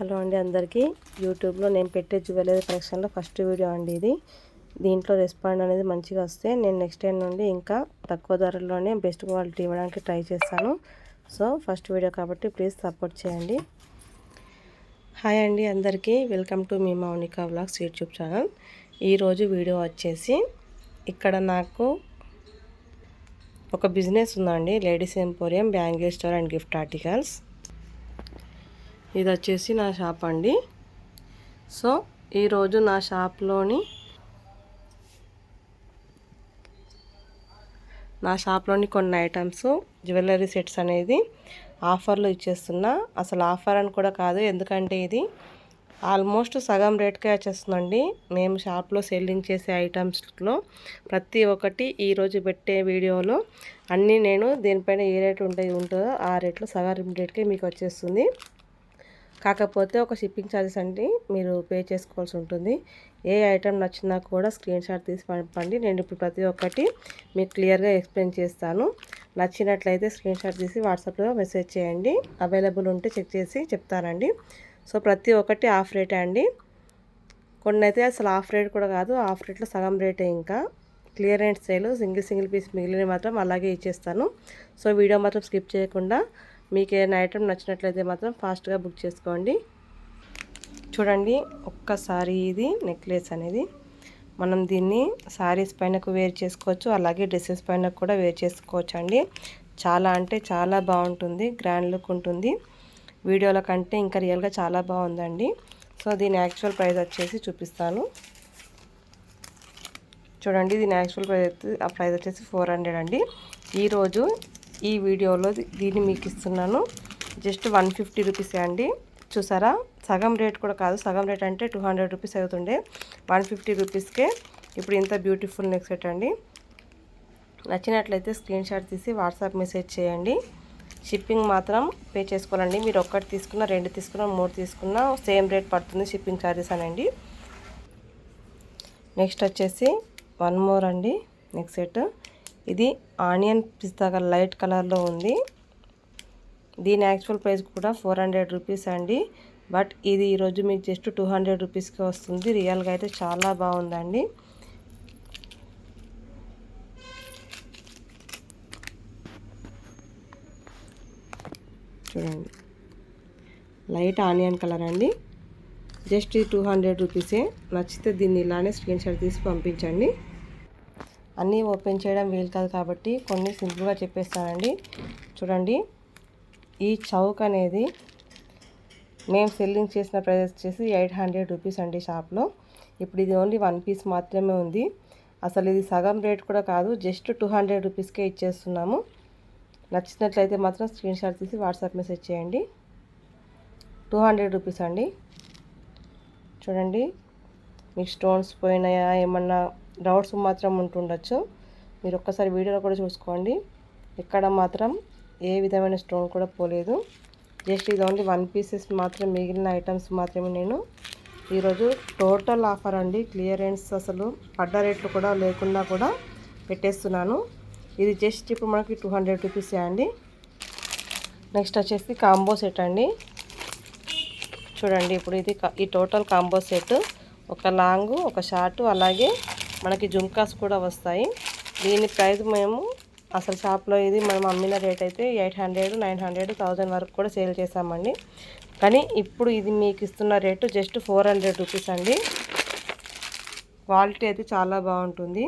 Hello అండి అందరికీ. యూట్యూబ్లో నేను పెట్టే జ్యువెలరీ కలెక్షన్లో ఫస్ట్ వీడియో అండి ఇది. దీంట్లో రెస్పాండ్ అనేది మంచిగా వస్తే నేను నెక్స్ట్ టైం నుండి ఇంకా తక్కువ ధరలోనే బెస్ట్ క్వాలిటీ ఇవ్వడానికి ట్రై చేస్తాను. సో ఫస్ట్ వీడియో కాబట్టి ప్లీజ్ సపోర్ట్ చేయండి. హాయ్ అండి అందరికీ, వెల్కమ్ టు మీ మౌనికా వ్లాగ్స్ యూట్యూబ్ ఛానల్. ఈరోజు వీడియో వచ్చేసి ఇక్కడ నాకు ఒక బిజినెస్ ఉందండి, ladies emporium bangle store and gift articles. ఇది వచ్చేసి నా షాప్ అండి. సో ఈరోజు నా షాప్లోని కొన్ని ఐటమ్స్ జ్యువెలరీ సెట్స్ అనేది ఆఫర్లో ఇచ్చేస్తున్నా. అసలు ఆఫర్ అని కూడా కాదు, ఎందుకంటే ఇది ఆల్మోస్ట్ సగం రేట్కే వచ్చేస్తుందండి. మేము షాప్లో సెల్లింగ్ చేసే ఐటమ్స్లో ప్రతి ఒక్కటి ఈరోజు పెట్టే వీడియోలో అన్నీ నేను దీనిపైన ఏ రేట్ ఉంటుందో ఆ రేట్లో సగం రేట్కే మీకు వచ్చేస్తుంది. కాకపోతే ఒక షిప్పింగ్ ఛార్జెస్ అండి మీరు పే చేసుకోవాల్సి ఉంటుంది. ఏ ఐటెం నచ్చినా కూడా స్క్రీన్ షాట్ తీసి పంపండి. నేను ఇప్పుడు ప్రతి ఒక్కటి మీకు క్లియర్గా ఎక్స్ప్లెయిన్ చేస్తాను. నచ్చినట్లయితే స్క్రీన్ షాట్ తీసి వాట్సాప్లో మెసేజ్ చేయండి. అవైలబుల్ ఉంటే చెక్ చేసి చెప్తానండి. సో ప్రతి ఒక్కటి ఆఫ్ రేటే అండి. కొన్ని అయితే అసలు ఆఫ్ రేట్ కూడా కాదు, ఆఫ్ రేట్లో సగం రేటే. ఇంకా క్లియరెన్స్ సేల్ సింగిల్ పీస్ మిగిలిన మాత్రం అలాగే ఇచ్చేస్తాను. సో వీడియో మాత్రం స్కిప్ చేయకుండా మీకు ఏదైనా ఐటమ్ నచ్చినట్లయితే మాత్రం ఫాస్ట్గా బుక్ చేసుకోండి. చూడండి ఒక్కసారి, ఇది నెక్లెస్ అనేది మనం దీన్ని శారీస్ పైనకు వేర్ చేసుకోవచ్చు, అలాగే డ్రెస్సెస్ పైన కూడా వేర్ చేసుకోవచ్చు అండి. చాలా అంటే చాలా బాగుంటుంది, గ్రాండ్ లుక్ ఉంటుంది. వీడియోల కంటే ఇంకా రియల్గా చాలా బాగుందండి. సో దీని యాక్చువల్ ప్రైస్ వచ్చేసి చూపిస్తాను. చూడండి దీని యాక్చువల్ ప్రైస్ వచ్చేసి 400 అండి. ఈరోజు ఈ వీడియోలో దీన్ని మీకు ఇస్తున్నాను జస్ట్ 150 రూపీసే అండి. చూసారా, సగం రేట్ కూడా కాదు. సగం రేట్ అంటే 200 రూపీస్ అవుతుండే, 150 రూపీస్కే ఇప్పుడు ఇంత బ్యూటిఫుల్ నెక్ సెట్ అండి. నచ్చినట్లయితే స్క్రీన్ షాట్ తీసి వాట్సాప్ మెసేజ్ చేయండి. షిప్పింగ్ మాత్రం పే చేసుకోవాలండి. మీరు ఒక్కటి తీసుకున్నా, 2 తీసుకున్నా, 3 తీసుకున్నా సేమ్ రేట్ పడుతుంది షిప్పింగ్ ఛార్జెస్ అనండి. నెక్స్ట్ వచ్చేసి వన్ మోర్ అండి నెక్ సెట్. ఇది ఆనియన్ పిస్తా లైట్ కలర్లో ఉంది. దీని యాక్చువల్ ప్రైస్ కూడా 400 రూపీస్ అండి. బట్ ఇది ఈరోజు మీకు జస్ట్ 200 రూపీస్కి వస్తుంది. రియల్గా అయితే చాలా బాగుందండి. చూడండి లైట్ ఆనియన్ కలర్ అండి. జస్ట్ ఈ 200 రూపీసే. నచ్చితే దీన్ని ఇలానే స్క్రీన్ షాట్ తీసి పంపించండి. అన్నీ ఓపెన్ చేయడం వీలు కాదు కాబట్టి కొన్ని సింపుల్గా చెప్పేస్తానండి. చూడండి, ఈ చౌక్ అనేది మేము సెల్లింగ్ చేసిన ప్రైస్ వచ్చేసి 800 రూపీస్ అండి షాప్లో. ఇప్పుడు ఇది ఓన్లీ 1 పీస్ మాత్రమే ఉంది. అసలు ఇది సగం రేట్ కూడా కాదు, జస్ట్ 200 రూపీస్కే ఇచ్చేస్తున్నాము. నచ్చినట్లయితే మాత్రం స్క్రీన్ షాట్ తీసి వాట్సాప్ మెసేజ్ చేయండి. 200 రూపీస్ అండి. చూడండి, మీకు స్టోన్స్ పోయినాయా ఏమన్నా డౌట్స్ మాత్రం ఉంటుండొచ్చు. మీరు ఒక్కసారి వీడియోలో కూడా చూసుకోండి. ఇక్కడ మాత్రం ఏ విధమైన స్టోన్ కూడా పోలేదు. జస్ట్ ఇది ఓన్లీ 1 పీసెస్ మాత్రం, మిగిలిన ఐటమ్స్ మాత్రమే నేను ఈరోజు టోటల్ ఆఫర్ అండి. క్లియరెన్స్ అసలు పడ్డ రేట్లు కూడా లేకుండా కూడా పెట్టేస్తున్నాను. ఇది జస్ట్ ఇప్పుడు మనకి 200 రూపీసే అండి. నెక్స్ట్ వచ్చేసి కాంబో సెట్ అండి. చూడండి, ఇప్పుడు ఇది ఈ టోటల్ కాంబో సెట్ ఒక లాంగ్, ఒక షార్ట్, అలాగే మనకి జుమ్కాస్ కూడా వస్తాయి. దీని ప్రైస్ మేము అసలు షాప్లో ఇది మనం అమ్మిన రేట్ అయితే 800, 900, 1000 వరకు కూడా సేల్ చేసామండి. కానీ ఇప్పుడు ఇది మీకు ఇస్తున్న రేటు జస్ట్ 400 రూపీస్ అండి. క్వాలిటీ అయితే చాలా బాగుంటుంది.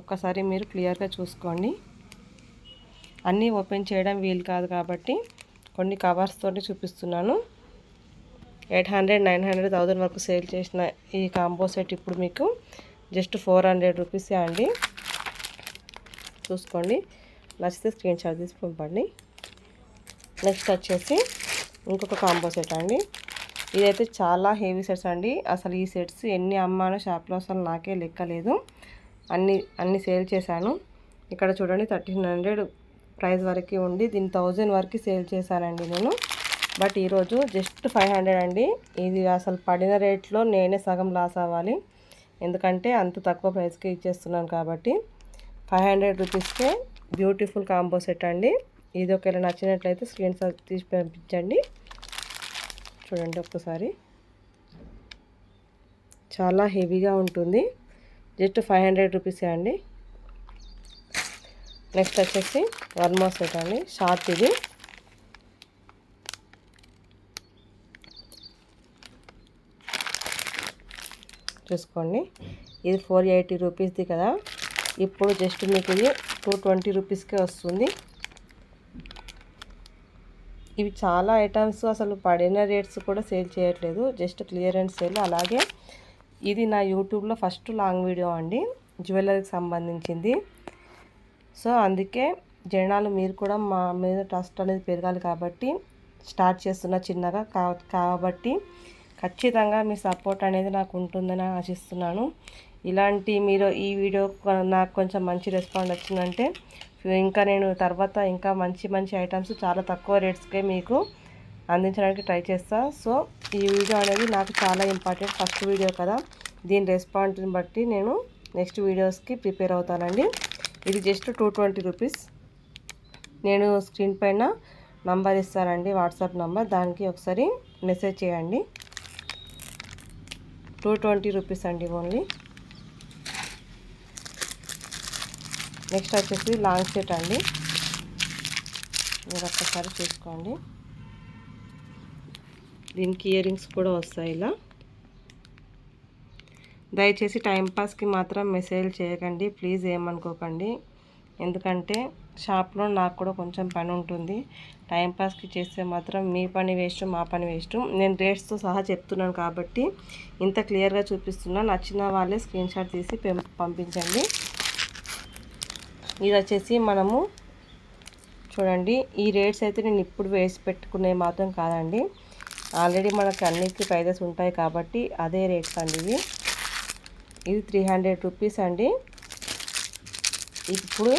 ఒక్కసారి మీరు క్లియర్గా చూసుకోండి. అన్నీ ఓపెన్ చేయడం వీలు కాదు కాబట్టి కొన్ని కవర్స్ తోటి చూపిస్తున్నాను. 800, 900, 1000 వరకు సేల్ చేసిన ఈ కాంబో సెట్ ఇప్పుడు మీకు జస్ట్ 400 రూపీసే అండి. చూసుకోండి, నచ్చితే స్క్రీన్ షాట్ తీసి పంపండి. నెక్స్ట్ వచ్చేసి ఇంకొక కాంబో సెట్ అండి. ఇదైతే చాలా హెవీ సెట్స్ అండి. అసలు ఈ సెట్స్ ఎన్ని అమ్మానో షాప్లో అసలు నాకే లెక్కలేదు. అన్ని సేల్ చేశాను. ఇక్కడ చూడండి 1300 ప్రైస్ వరకు ఉండి దీన్ని 1000 వరకు సేల్ చేశానండి నేను. బట్ ఈరోజు జస్ట్ 500 అండి. ఇది అసలు పడిన రేట్లో నేనే సగం లాస్ అవ్వాలి, ఎందుకంటే అంత తక్కువ ప్రైస్కి ఇచ్చేస్తున్నాను కాబట్టి. 500 రూపీస్కే బ్యూటిఫుల్ కాంబో సెట్ అండి. ఇది ఒకవేళ నచ్చినట్లయితే స్క్రీన్ షాట్ తీసి పంపించండి. చూడండి ఒక్కసారి, చాలా హెవీగా ఉంటుంది. జస్ట్ 500 రూపీసే అండి. నెక్స్ట్ వచ్చేసి వన్ మోర్ సెట్ అండి, షార్ట్ ఇది. చూసుకోండి, ఇది 480 రూపీస్ది కదా, ఇప్పుడు జస్ట్ మీకు ఇది 220 రూపీస్కే వస్తుంది. ఇవి చాలా ఐటమ్స్ అసలు పడిన రేట్స్ కూడా సేల్ చేయట్లేదు, జస్ట్ క్లియరెన్స్ సేల్. అలాగే ఇది నా యూట్యూబ్లో ఫస్ట్ లాంగ్ వీడియో అండి, జ్యువెలరీకి సంబంధించింది. సో అందుకే జనాలు మీరు కూడా మా మీద ట్రస్ట్ అనేది పెరగాలి కాబట్టి స్టార్ట్ చేస్తున్న చిన్నగా కాబట్టి ఖచ్చితంగా మీ సపోర్ట్ అనేది నాకు ఉంటుందని ఆశిస్తున్నాను. ఇలాంటి మీరు ఈ వీడియో నాకు కొంచెం మంచి రెస్పాండ్ వచ్చిందంటే ఇంకా నేను తర్వాత ఇంకా మంచి మంచి ఐటమ్స్ చాలా తక్కువ రేట్స్కే మీకు అందించడానికి ట్రై చేస్తాను. సో ఈ వీడియో అనేది నాకు చాలా ఇంపార్టెంట్, ఫస్ట్ వీడియో కదా, దీని రెస్పాండ్ని బట్టి నేను నెక్స్ట్ వీడియోస్కి ప్రిపేర్ అవుతానండి. ఇది జస్ట్ 220 రూపీస్. నేను స్క్రీన్ పైన నంబర్ ఇస్తానండి, వాట్సాప్ నంబర్, దానికి ఒకసారి మెసేజ్ చేయండి. 220 రూపీస్ అండి ఓన్లీ. నెక్స్ట్ వచ్చేసి లాంగ్ సెట్ అండి, మీరు ఒక్కసారి చూసుకోండి. దీనికి ఇయర్ రింగ్స్ కూడా వస్తాయి ఇలా. దయచేసి టైంపాస్కి మాత్రం మెసేజ్ చేయకండి ప్లీజ్, ఏమనుకోకండి. ఎందుకంటే షాప్లో నాకు కూడా కొంచెం పని ఉంటుంది. టైంపాస్కి చేస్తే మాత్రం మీ పని వేస్ట్, మా పని వేస్ట్. నేను రేట్స్తో సహా చెప్తున్నాను కాబట్టి ఇంత క్లియర్గా చూపిస్తున్నాను. నచ్చిన వాళ్ళే స్క్రీన్ షాట్ తీసి పంపించండి. ఇది వచ్చేసి మనము చూడండి, ఈ రేట్స్ అయితే నేను ఇప్పుడు వేసి పెట్టుకునే మాత్రం కాదండి, ఆల్రెడీ మనకు అన్నిటికీ ప్రైజెస్ ఉంటాయి కాబట్టి అదే రేట్స్ అండి ఇవి. ఇది 300 రూపీస్ అండి. ఇప్పుడు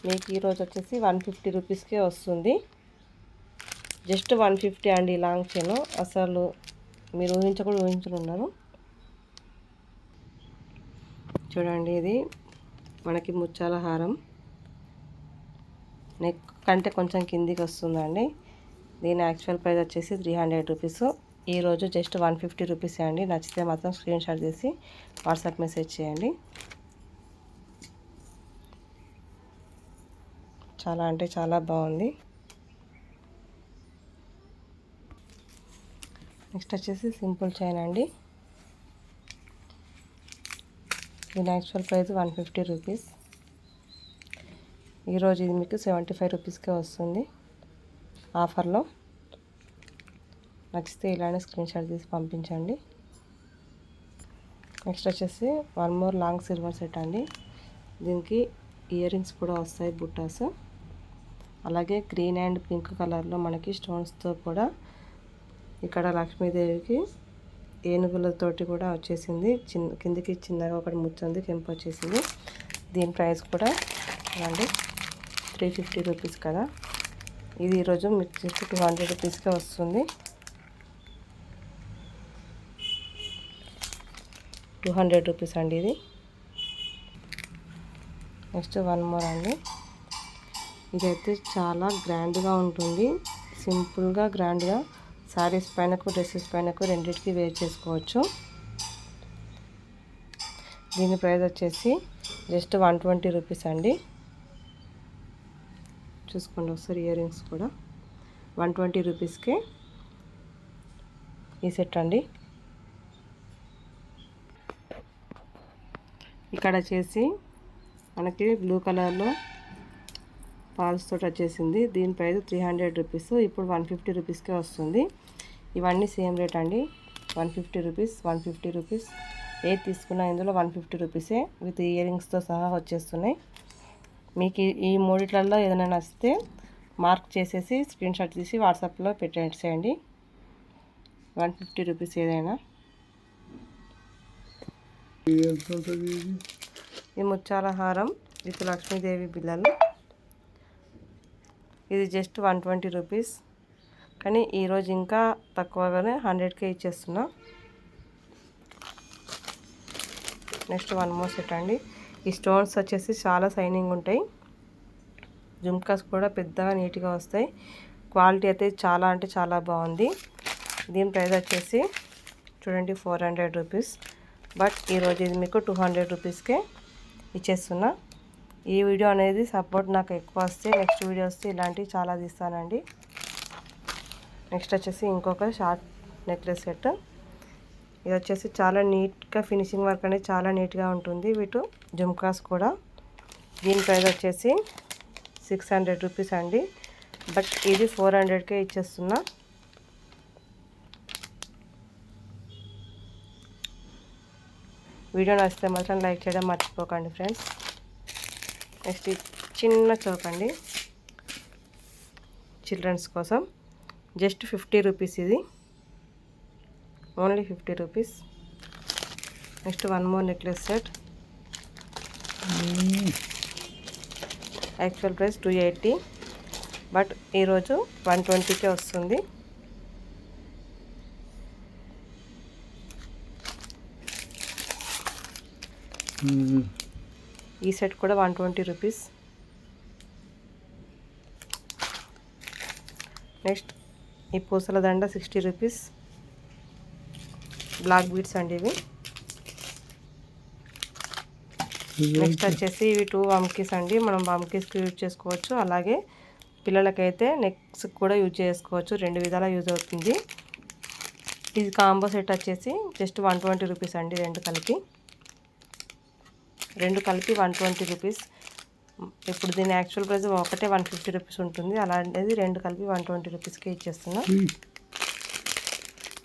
మీకు ఈరోజు వచ్చేసి 150 రూపీస్కే వస్తుంది. జస్ట్ 150 అండి లాంగ్ చైన్, అసలు మీరు ఊహించనున్నారు. చూడండి, ఇది మనకి ముత్యాల హారం, నెక్ కంటే కొంచెం కిందికి వస్తుందండి. దీని యాక్చువల్ ప్రైస్ వచ్చేసి 300 రూపీస్. ఈరోజు జస్ట్ 150 రూపీసే అండి. నచ్చితే మాత్రం స్క్రీన్ షాట్ చేసి వాట్సాప్ మెసేజ్ చేయండి. చాలా అంటే చాలా బాగుంది. నెక్స్ట్ వచ్చేసి సింపుల్ చైన్ అండి. దీని యాక్చువల్ ప్రైస్ 150 రూపీస్. ఈరోజు ఇది మీకు 75 రూపీస్కే వస్తుంది ఆఫర్లో. నచ్చితే ఇలానే స్క్రీన్ షాట్ తీసి పంపించండి. నెక్స్ట్ వచ్చేసి one more long silver set అండి. దీనికి ఇయర్ రింగ్స్ కూడా వస్తాయి, బుట్టాస్. అలాగే గ్రీన్ అండ్ పింక్ కలర్లో మనకి స్టోన్స్తో కూడా ఇక్కడ లక్ష్మీదేవికి ఏనుగులతోటి కూడా వచ్చేసింది. కిందికి చిన్నగా ఒకటి ముచ్చుంది, కెంపు వచ్చేసింది. దీని ప్రైస్ కూడా అండి 350 రూపీస్ కదా. ఇది ఈరోజు మీకు 200 రూపీస్కే వస్తుంది. 200 రూపీస్ అండి ఇది. నెక్స్ట్ వన్ మోర్ అండి. ఇదైతే చాలా గ్రాండ్గా ఉంటుంది, సింపుల్గా గ్రాండ్గా శారీస్ పైనకు డ్రెస్సెస్ పైనకు రెండింటికి వేర్ చేసుకోవచ్చు. దీని ప్రైస్ వచ్చేసి జస్ట్ 120 రూపీస్ అండి. చూసుకోండి ఒకసారి, ఇయర్ రింగ్స్ కూడా 120 రూపీస్కే ఈ సెట్ అండి. ఇక్కడ వచ్చేసి మనకి బ్లూ కలర్లో పాల్స్ తోటి వచ్చేసింది. దీని ప్రైస్ 300 రూపీస్, ఇప్పుడు 150 రూపీస్కే వస్తుంది. ఇవన్నీ సేమ్ రేట్ అండి, 150 రూపీస్, 150 రూపీస్. ఏది తీసుకున్నా ఇందులో 150 రూపీసే విత్ ఇయర్ రింగ్స్తో సహా వచ్చేస్తున్నాయి. మీకు ఈ మూడిట్లలో ఏదైనా నచ్చితే మార్క్ చేసేసి స్క్రీన్ షాట్ తీసి వాట్సాప్లో పెట్టేసేయండి. 150 రూపీస్ ఏదైనా. ఈ ముత్యాల హారం విత్ లక్ష్మీదేవి బిళ్ళలు, ఇది జస్ట్ 120 రూపీస్. కానీ ఈరోజు ఇంకా తక్కువగానే 100కే ఇచ్చేస్తున్నా. నెక్స్ట్ వన్ మోర్ సెట్ అండి. ఈ స్టోన్స్ వచ్చేసి చాలా షైనింగ్ ఉంటాయి, జుమ్కాస్ కూడా పెద్దగా నీట్గా వస్తాయి. క్వాలిటీ అయితే చాలా అంటే చాలా బాగుంది. దీని ప్రైస్ వచ్చేసి చూడండి 400 రూపీస్. బట్ ఈరోజు ఇది మీకు 200 రూపీస్కే ఇచ్చేస్తున్నా. ఈ వీడియో అనేది సపోర్ట్ నాకు ఎక్కువ వస్తే నెక్స్ట్ వీడియో వస్తే ఇలాంటివి చాలా తీస్తానండి. నెక్స్ట్ వచ్చేసి ఇంకొక షార్ట్ నెక్లెస్ సెట్. ఇది వచ్చేసి చాలా నీట్గా ఫినిషింగ్ వర్క్ అనేది చాలా నీట్గా ఉంటుంది. వీటి జుమ్కాస్ కూడా. దీని ప్రైస్ వచ్చేసి 600 రూపీస్ అండి. బట్ ఇది 400కే ఇచ్చేస్తున్నా. వీడియో నచ్చితే మాత్రం లైక్ చేయడం మర్చిపోకండి ఫ్రెండ్స్. నెక్స్ట్ చిన్న చౌకండి చిల్డ్రన్స్ కోసం, జస్ట్ 50 రూపీస్. ఇది only 50 rupees. Next one more necklace set. Actual price 280, but ఈరోజు 120కే వస్తుంది. ఈ సెట్ కూడా 120 రూపీస్. నెక్స్ట్ ఈ పూసల దండ 60 రూపీస్. బ్లాక్ బీడ్స్ అండి ఇవి. నెక్స్ట్ వచ్చేసి ఇవి 2 వంకీస్ అండి. మనం వంకీస్కి యూజ్ చేసుకోవచ్చు, అలాగే పిల్లలకైతే నెక్స్ కూడా యూజ్ చేసుకోవచ్చు. 2 విధాలా యూజ్ అవుతుంది. ఇది కాంబో సెట్ వచ్చేసి జస్ట్ 120 రూపీస్ అండి. రెండు కలిపి 120 రూపీస్. ఇప్పుడు దీని యాక్చువల్ ప్రైస్ ఒకటే 150 రూపీస్ ఉంటుంది. అలాంటిది రెండు కలిపి 120 రూపీస్కి ఇచ్చేస్తున్నా.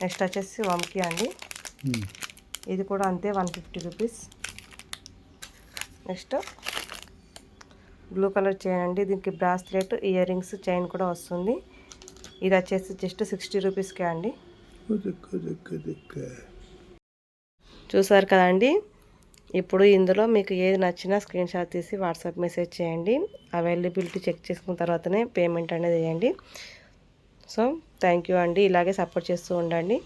నెక్స్ట్ వచ్చేసి వంకీ అండి. ఇది కూడా అంతే 150 rupees. Next blue colour chain అండి. దీనికి బ్రాస్లెట్, ఇయర్ రింగ్స్, చైన్ కూడా వస్తుంది. ఇది వచ్చేసి జస్ట్ 60 రూపీస్కే అండి. చూసారు కదండి. ఇప్పుడు ఇందులో మీకు ఏది నచ్చినా స్క్రీన్ షాట్ తీసి వాట్సాప్ మెసేజ్ చేయండి. అవైలబిలిటీ చెక్ చేసుకున్న తర్వాతనే పేమెంట్ అనేది వేయండి. సో థ్యాంక్ యూ అండి. ఇలాగే సపోర్ట్ చేస్తూ ఉండండి.